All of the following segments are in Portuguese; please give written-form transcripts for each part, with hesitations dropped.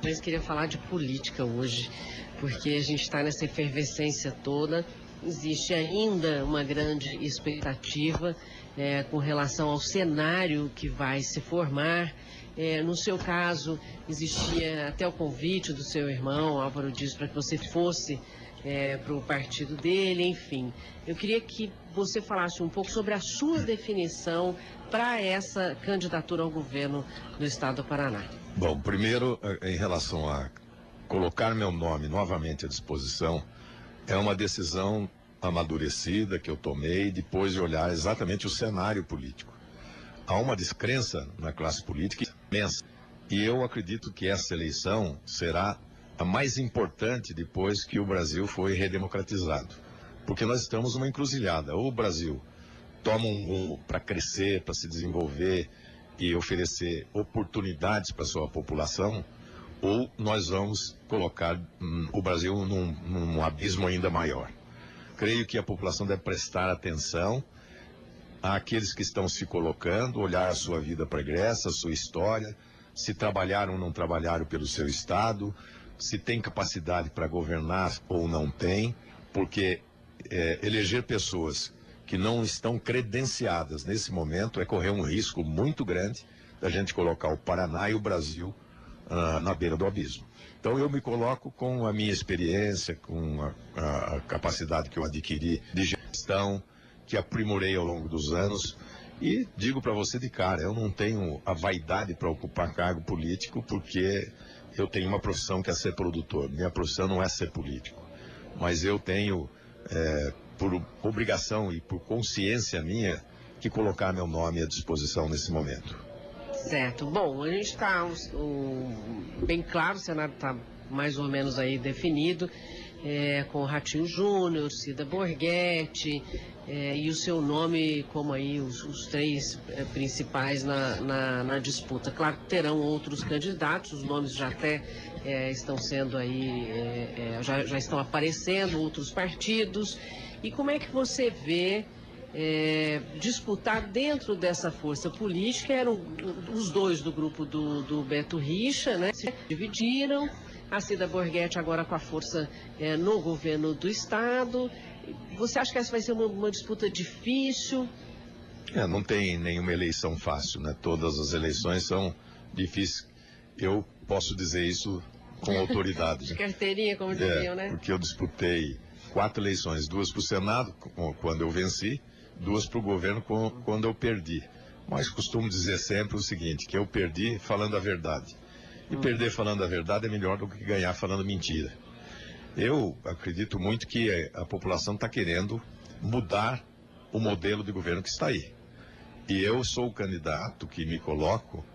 Mas queria falar de política hoje, porque a gente está nessa efervescência toda. Existe ainda uma grande expectativa com relação ao cenário que vai se formar. No seu caso, existia até o convite do seu irmão, Álvaro Dias, para que você fosse para o partido dele, enfim. Eu queria que você falasse um pouco sobre a sua definição para essa candidatura ao governo do estado do Paraná. Bom, primeiro, em relação a colocar meu nome novamente à disposição, é uma decisão amadurecida que eu tomei depois de olhar exatamente o cenário político. Há uma descrença na classe política imensa, e eu acredito que essa eleição será a mais importante depois que o Brasil foi redemocratizado. Porque nós estamos numa encruzilhada. Ou o Brasil toma um rumo para crescer, para se desenvolver e oferecer oportunidades para a sua população, ou nós vamos colocar o Brasil num abismo ainda maior. Creio que a população deve prestar atenção àqueles que estão se colocando, olhar a sua vida pregressa, a sua história, se trabalharam ou não trabalharam pelo seu estado, se tem capacidade para governar ou não tem, porque eleger pessoas que não estão credenciadas nesse momento é correr um risco muito grande da gente colocar o Paraná e o Brasil na beira do abismo. Então eu me coloco com a minha experiência, com a capacidade que eu adquiri de gestão, que aprimorei ao longo dos anos, e digo para você de cara, eu não tenho a vaidade para ocupar cargo político, porque eu tenho uma profissão que é ser produtor. Minha profissão não é ser político, mas eu tenho, por obrigação e por consciência minha, que colocar meu nome à disposição nesse momento. Certo. Bom, a gente está bem claro, o cenário está mais ou menos aí definido, com o Ratinho Júnior, Cida Borghetti, e o seu nome como aí os três principais na disputa. Claro que terão outros candidatos, os nomes já até estão sendo aí, já estão aparecendo, outros partidos. E como é que você vê disputar dentro dessa força política? Eram os dois do grupo do Beto Richa, né? Se dividiram. A Cida Borghetti agora com a força no governo do estado. Você acha que essa vai ser uma disputa difícil? Não tem nenhuma eleição fácil, né? Todas as eleições são difíceis. Eu posso dizer isso com autoridade. De carteirinha, como diziam, né? Porque eu disputei 4 eleições, 2 para o Senado, quando eu venci, 2 para o governo, quando eu perdi. Mas costumo dizer sempre o seguinte, que eu perdi falando a verdade. E perder falando a verdade é melhor do que ganhar falando mentira. Eu acredito muito que a população está querendo mudar o modelo de governo que está aí. E eu sou o candidato que me coloco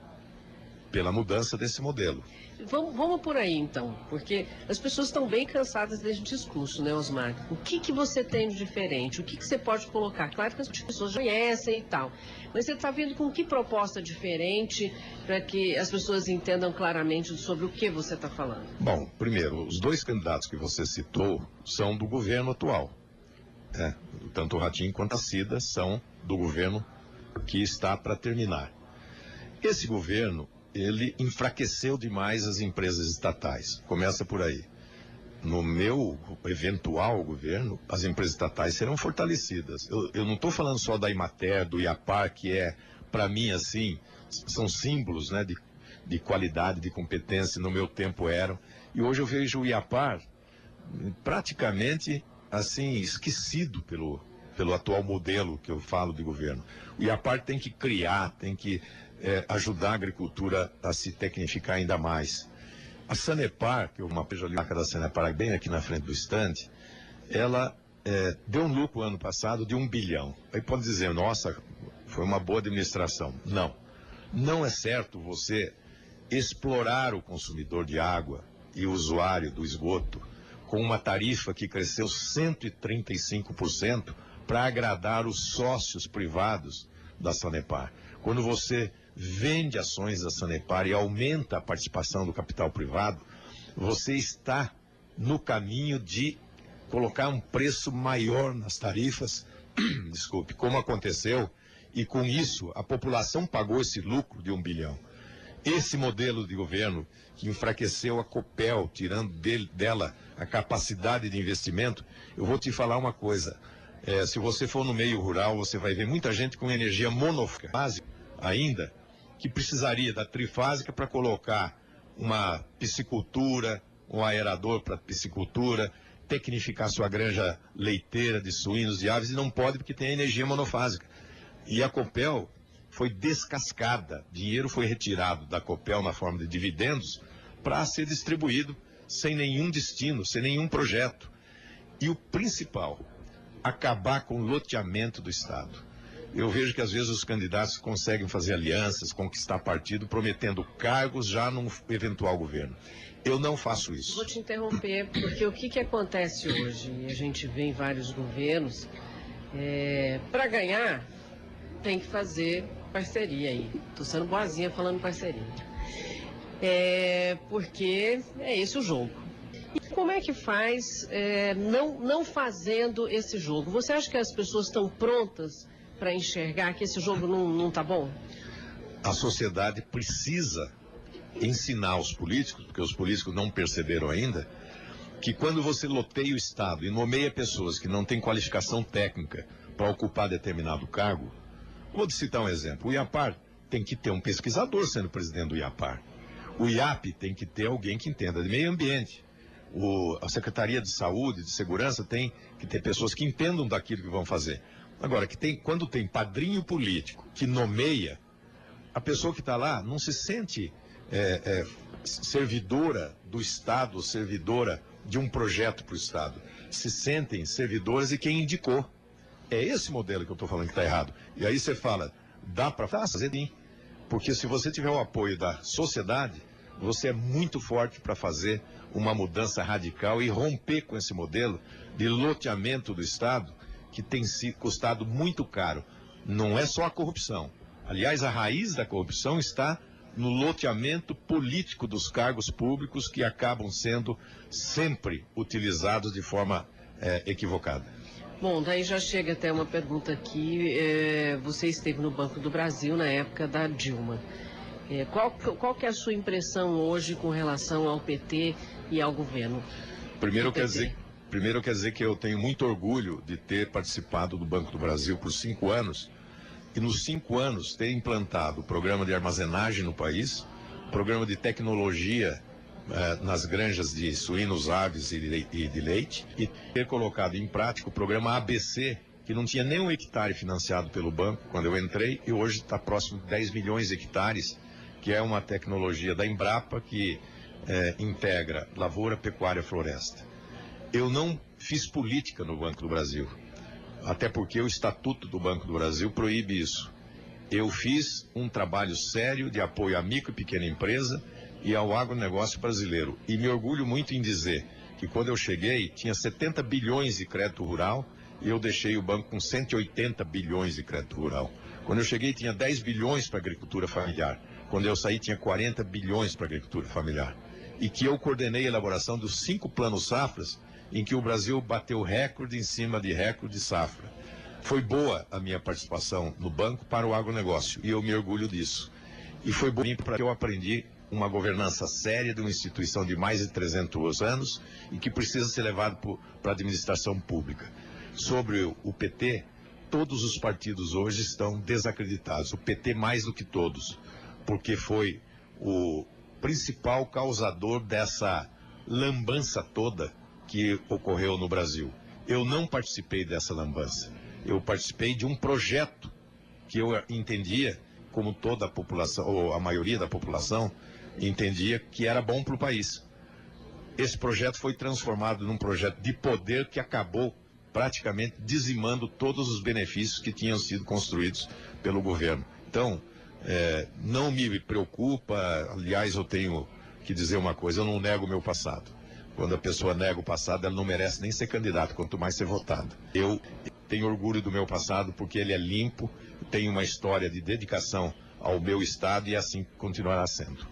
pela mudança desse modelo. Vamos por aí então, porque as pessoas estão bem cansadas desse discurso, né, Osmar? O que você tem de diferente? O que você pode colocar? Claro que as pessoas já conhecem e tal, mas você está vindo com que proposta diferente para que as pessoas entendam claramente sobre o que você está falando? Bom, primeiro, os 2 candidatos que você citou são do governo atual. Tanto o Ratinho quanto a Cida são do governo que está para terminar. Esse governo, ele enfraqueceu demais as empresas estatais. Começa por aí. No meu eventual governo, as empresas estatais serão fortalecidas. Eu não estou falando só da Imater, do IAPAR, que para mim, assim, são símbolos, né, de qualidade, de competência, no meu tempo eram. E hoje eu vejo o IAPAR praticamente, assim, esquecido pelo atual modelo que eu falo de governo. O IAPAR tem que criar, tem que ajudar a agricultura a se tecnificar ainda mais. A Sanepar, que é uma pejoliaca da Sanepar bem aqui na frente do estande, ela deu um lucro ano passado de 1 bilhão. Aí pode dizer, nossa, foi uma boa administração. Não. Não é certo você explorar o consumidor de água e o usuário do esgoto com uma tarifa que cresceu 135% para agradar os sócios privados da Sanepar. Quando você vende ações da Sanepar e aumenta a participação do capital privado, você está no caminho de colocar um preço maior nas tarifas, desculpe, como aconteceu, e com isso a população pagou esse lucro de 1 bilhão. Esse modelo de governo que enfraqueceu a Copel, tirando dela a capacidade de investimento, eu vou te falar uma coisa. Se você for no meio rural, você vai ver muita gente com energia monofásica ainda, que precisaria da trifásica para colocar uma piscicultura, um aerador para piscicultura, tecnificar sua granja leiteira de suínos, de aves, e não pode porque tem energia monofásica. E a Copel foi descascada, dinheiro foi retirado da Copel na forma de dividendos para ser distribuído sem nenhum destino, sem nenhum projeto. E o principal, acabar com o loteamento do Estado. Eu vejo que às vezes os candidatos conseguem fazer alianças, conquistar partido, prometendo cargos já num eventual governo. Eu não faço isso. Vou te interromper, porque o que acontece hoje? A gente vê em vários governos, para ganhar, tem que fazer parceria aí. Estou sendo boazinha falando parceria. Porque é esse o jogo. E como é que faz não fazendo esse jogo? Você acha que as pessoas estão prontas para enxergar que esse jogo não está bom? A sociedade precisa ensinar os políticos, porque os políticos não perceberam ainda, que quando você loteia o Estado e nomeia pessoas que não têm qualificação técnica para ocupar determinado cargo, vou te citar um exemplo. O IAPAR tem que ter um pesquisador sendo presidente do IAPAR. O IAP tem que ter alguém que entenda de meio ambiente. A Secretaria de Saúde, de Segurança, tem que ter pessoas que entendam daquilo que vão fazer. Agora, quando tem padrinho político que nomeia, a pessoa que está lá não se sente servidora do Estado, servidora de um projeto para o Estado. Se sentem servidoras de quem indicou. É esse modelo que eu estou falando que está errado. E aí você fala, dá para fazer sim. Porque se você tiver o apoio da sociedade, você é muito forte para fazer uma mudança radical e romper com esse modelo de loteamento do Estado, que tem se custado muito caro. Não é só a corrupção. Aliás, a raiz da corrupção está no loteamento político dos cargos públicos, que acabam sendo sempre utilizados de forma equivocada. Bom, daí já chega até uma pergunta aqui. Você esteve no Banco do Brasil na época da Dilma. Qual que é a sua impressão hoje com relação ao PT e ao governo? Primeiro quer dizer que eu tenho muito orgulho de ter participado do Banco do Brasil por 5 anos, e nos 5 anos ter implantado o programa de armazenagem no país, o programa de tecnologia nas granjas de suínos, aves e de leite, e ter colocado em prática o programa ABC, que não tinha nem um hectare financiado pelo banco quando eu entrei, e hoje está próximo de 10 milhões de hectares, que é uma tecnologia da Embrapa que integra lavoura, pecuária, floresta. Eu não fiz política no Banco do Brasil, até porque o Estatuto do Banco do Brasil proíbe isso. Eu fiz um trabalho sério de apoio à micro e pequena empresa e ao agronegócio brasileiro. E me orgulho muito em dizer que quando eu cheguei, tinha 70 bilhões de crédito rural e eu deixei o banco com 180 bilhões de crédito rural. Quando eu cheguei, tinha 10 bilhões para agricultura familiar. Quando eu saí, tinha 40 bilhões para agricultura familiar. E que eu coordenei a elaboração dos 5 planos safras, em que o Brasil bateu recorde em cima de recorde de safra. Foi boa a minha participação no banco para o agronegócio, e eu me orgulho disso. E foi bom para que eu aprendi uma governança séria de uma instituição de mais de 300 anos e que precisa ser levado para a administração pública. Sobre o PT, todos os partidos hoje estão desacreditados. O PT mais do que todos, porque foi o principal causador dessa lambança toda que ocorreu no Brasil. Eu não participei dessa lambança. Eu participei de um projeto que eu entendia, como toda a população, ou a maioria da população, entendia que era bom para o país. Esse projeto foi transformado num projeto de poder que acabou praticamente dizimando todos os benefícios que tinham sido construídos pelo governo. Então, não me preocupa. Aliás, eu tenho que dizer uma coisa, eu não nego o meu passado. Quando a pessoa nega o passado, ela não merece nem ser candidata, quanto mais ser votada. Eu tenho orgulho do meu passado porque ele é limpo, tem uma história de dedicação ao meu estado e assim continuará sendo.